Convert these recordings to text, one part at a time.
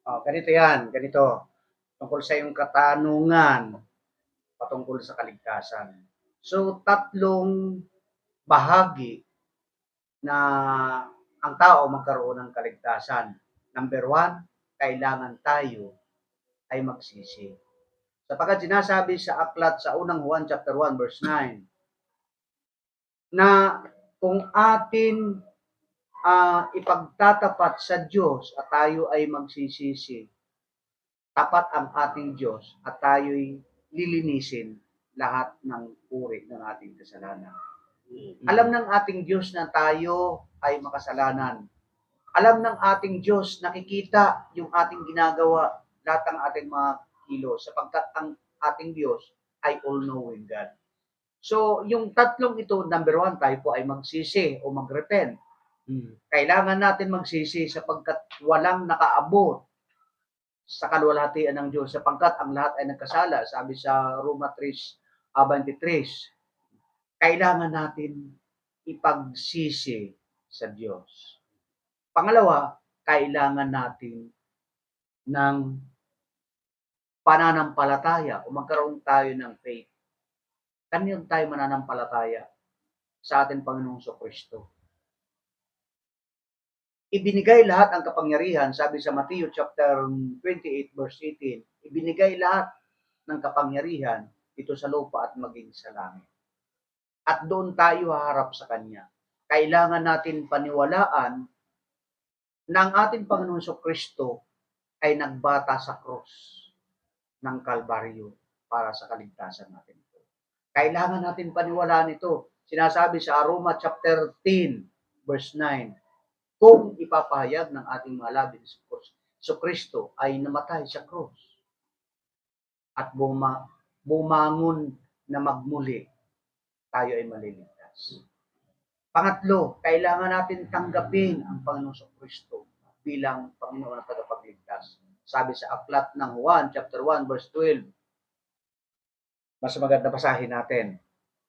Ganito yan, ganito. Tungkol sa iyong katanungan patungkol sa kaligtasan. So, tatlong bahagi na ang tao magkaroon ng kaligtasan. Number one, kailangan tayo ay magsisi. Sapagkat sinasabi sa aklat sa unang Juan chapter 1 verse 9 na kung atin ipagtatapat sa Diyos at tayo ay magsisisi, tapat ang ating Diyos at tayo'y lilinisin lahat ng uri ng ating kasalanan. Alam ng ating Diyos na tayo ay makasalanan. Alam ng ating Diyos, nakikita yung ating ginagawa, lahat ng ating mga kilos, sapagkat ang ating Diyos ay all-knowing God. So, yung tatlong ito, number one, tayo po ay magsisi o mag-repent. Kailangan natin magsisi sapagkat walang nakaabot sa kaluwalhatian ng Diyos sapagkat ang lahat ay nagkasala. Sabi sa Roma 3:23, kailangan natin ipagsisi sa Diyos. Pangalawa, kailangan natin ng pananampalataya o magkaroon tayo ng faith. Kanino tayo mananampalataya? Sa ating Panginoong Kristo. Ibinigay lahat ang kapangyarihan, sabi sa Matthew chapter 28 verse 18, ibinigay lahat ng kapangyarihan dito sa lupa at maging sa langit. At doon tayo haharap sa Kanya. Kailangan natin paniwalaan na ang ating Panginoong Kristo ay nagbata sa cross ng Kalbaryo para sa kaligtasan natin. Kailangan natin paniwalaan ito. Sinasabi sa Roma chapter 10 verse 9, kung ipapahayag ng ating mga labi sa Kristo ay namatay sa cross at bumangon na magmuli, tayo ay maliligtas. Pangatlo, kailangan natin tanggapin ang Panginoong Kristo bilang Panginoon at tagapagligtas. Sabi sa aklat ng Juan chapter 1 verse 12, mas maganda basahin natin.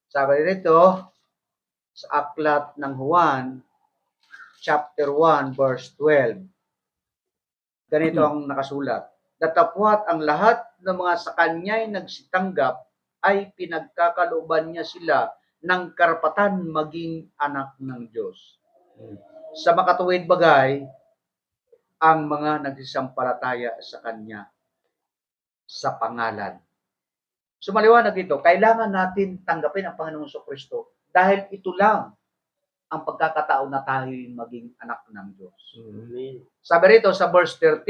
Sabi dito sa aklat ng Juan chapter 1 verse 12. Ganito ang nakasulat. Datapwat ang lahat ng mga sa kanya'y nagsitanggap ay pinagkakalooban niya sila ng karapatan maging anak ng Diyos. Sa makatuwid bagay, ang mga nagsisampalataya sa kanya sa pangalan. So maliwanag ito, kailangan natin tanggapin ang Panginoong Kristo dahil ito lang ang pagkakataon na tayo maging anak ng Diyos. Amen. Sabi rito sa verse 13,